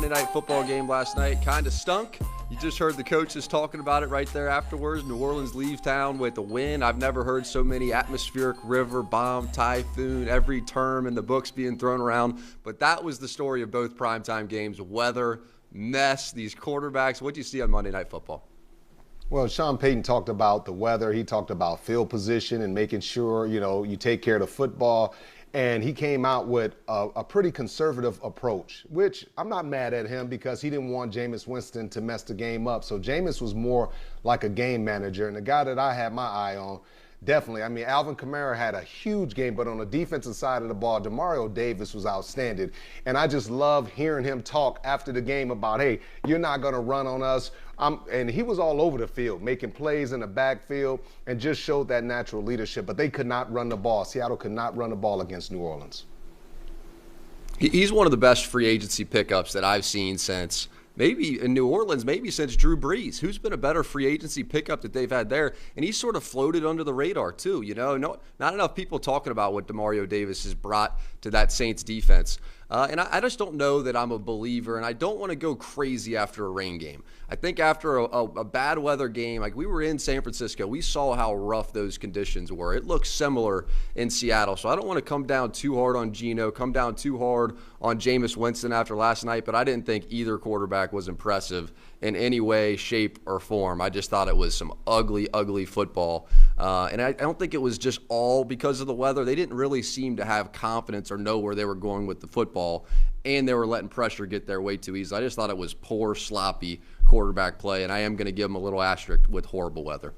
Monday Night Football game last night. Kind of stunk. You just heard the coaches talking about it right there afterwards. New Orleans leaves town with a win. I've never heard so many atmospheric river, bomb, typhoon, every term in the books being thrown around. But that was the story of both primetime games. Weather, mess, these quarterbacks. What do you see on Monday Night Football? Well, Sean Payton talked about the weather. He talked about field position and making sure, you take care of the football. And he came out with a pretty conservative approach, which I'm not mad at him because he didn't want Jameis Winston to mess the game up. So Jameis was more like a game manager. And the guy that I had my eye on, definitely. I mean, Alvin Kamara had a huge game, but on the defensive side of the ball, Demario Davis was outstanding. And I just love hearing him talk after the game about, hey, you're not going to run on us. And he was all over the field, making plays in the backfield and just showed that natural leadership. But they could not run the ball. Seattle could not run the ball against New Orleans. He's one of the best free agency pickups that I've seen since maybe in New Orleans, maybe since Drew Brees. Who's been a better free agency pickup that they've had there? And he's sort of floated under the radar too. Not enough people talking about what Demario Davis has brought to that Saints defense. And I just don't know that I'm a believer, and I don't want to go crazy after a rain game. I think after a bad weather game, like we were in San Francisco, we saw how rough those conditions were. It looks similar in Seattle, so I don't want to come down too hard on Geno, come down too hard on Jameis Winston after last night, but I didn't think either quarterback was impressive in any way, shape, or form. I just thought it was some ugly, ugly football. And I don't think it was just all because of the weather. They didn't really seem to have confidence or know where they were going with the football, and they were letting pressure get their way too easy. I just thought it was poor, sloppy quarterback play, and I am going to give them a little asterisk with horrible weather.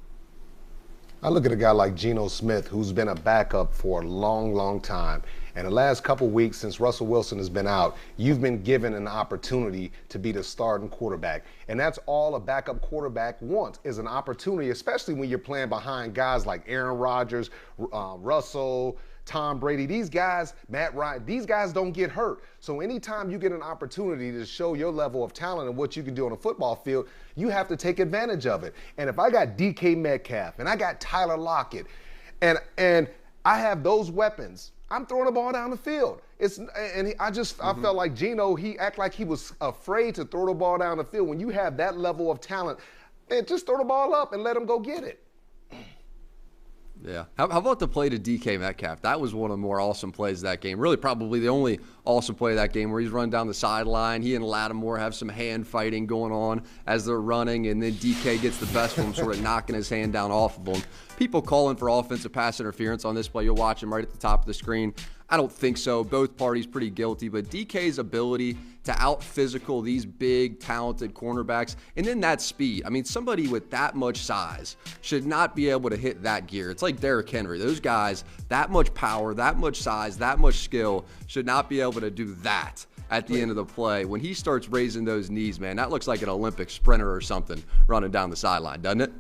I look at a guy like Geno Smith, who's been a backup for a long, long time. And the last couple weeks since Russell Wilson has been out, you've been given an opportunity to be the starting quarterback. And that's all a backup quarterback wants, is an opportunity, especially when you're playing behind guys like Aaron Rodgers, Russell, Tom Brady. These guys, Matt Ryan, these guys don't get hurt. So anytime you get an opportunity to show your level of talent and what you can do on a football field, you have to take advantage of it. And if I got DK Metcalf and I got Tyler Lockett and I have those weapons, I'm throwing the ball down the field. I felt like Geno, he acted like he was afraid to throw the ball down the field. When you have that level of talent, man, just throw the ball up and let him go get it. Yeah. How about the play to DK Metcalf? That was one of the more awesome plays of that game. Really probably the only awesome play of that game where he's running down the sideline. He and Lattimore have some hand fighting going on as they're running, and then DK gets the best of him, sort of knocking his hand down off of him. People calling for offensive pass interference on this play. You'll watch him right at the top of the screen. I don't think so. Both parties pretty guilty, but DK's ability to out-physical these big, talented cornerbacks, and then that speed. I mean, somebody with that much size should not be able to hit that gear. It's like Derrick Henry. Those guys, that much power, that much size, that much skill, should not be able to do that at the end of the play. When he starts raising those knees, man, that looks like an Olympic sprinter or something running down the sideline, doesn't it?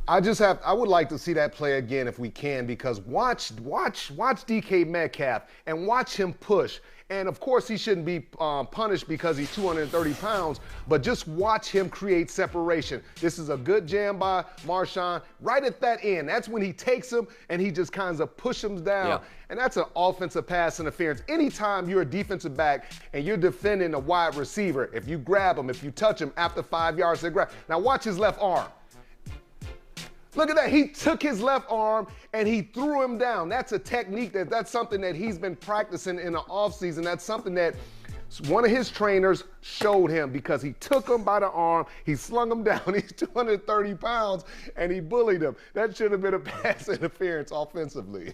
I would like to see that play again if we can, because watch DK Metcalf and watch him push. And of course he shouldn't be punished because he's 230 pounds, but just watch him create separation. This is a good jam by Marshawn right at that end. That's when he takes him and he just kind of pushes him down. Yeah. And that's an offensive pass interference. Anytime you're a defensive back and you're defending a wide receiver, if you grab him, if you touch him after 5 yards, they grab. Now watch his left arm. Look at that. He took his left arm and he threw him down. That's a technique that's something that he's been practicing in the offseason. That's something that one of his trainers showed him, because he took him by the arm, he slung him down. He's 230 pounds and he bullied him. That should have been a pass interference offensively.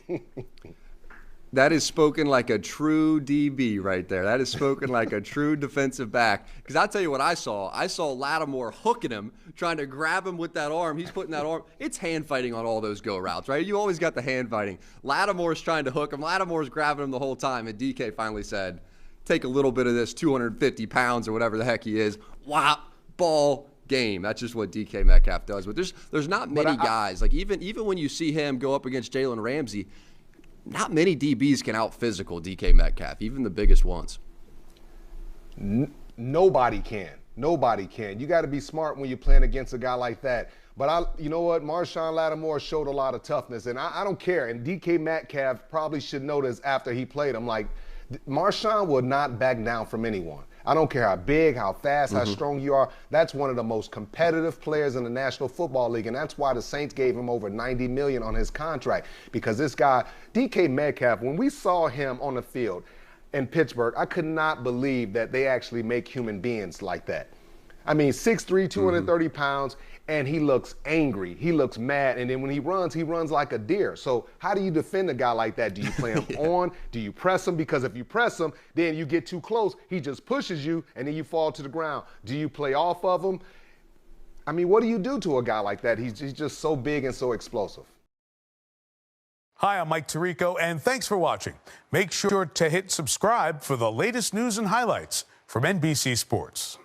That is spoken like a true DB right there. That is spoken like a true defensive back. Because I'll tell you what I saw. I saw Lattimore hooking him, trying to grab him with that arm. He's putting that arm. It's hand fighting on all those go routes, right? You always got the hand fighting. Lattimore's trying to hook him. Lattimore's grabbing him the whole time. And DK finally said, take a little bit of this 250 pounds or whatever the heck he is. Whop, ball, game. That's just what DK Metcalf does. But there's not many guys. Like even when you see him go up against Jalen Ramsey, not many DBs can out-physical DK Metcalf, even the biggest ones. Nobody can. Nobody can. You got to be smart when you're playing against a guy like that. But you know what? Marshawn Lattimore showed a lot of toughness, and I don't care. And DK Metcalf probably should know this after he played. I'm like, Marshawn will not back down from anyone. I don't care how big, how fast, how strong you are. That's one of the most competitive players in the National Football League, and that's why the Saints gave him over $90 million on his contract. Because this guy, DK Metcalf, when we saw him on the field in Pittsburgh, I could not believe that they actually make human beings like that. I mean, 6'3", 230 pounds, and he looks angry. He looks mad, and then when he runs like a deer. So how do you defend a guy like that? Do you play him on? Do you press him? Because if you press him, then you get too close. He just pushes you, and then you fall to the ground. Do you play off of him? I mean, what do you do to a guy like that? He's just so big and so explosive. Hi, I'm Mike Tirico, and thanks for watching. Make sure to hit subscribe for the latest news and highlights from NBC Sports.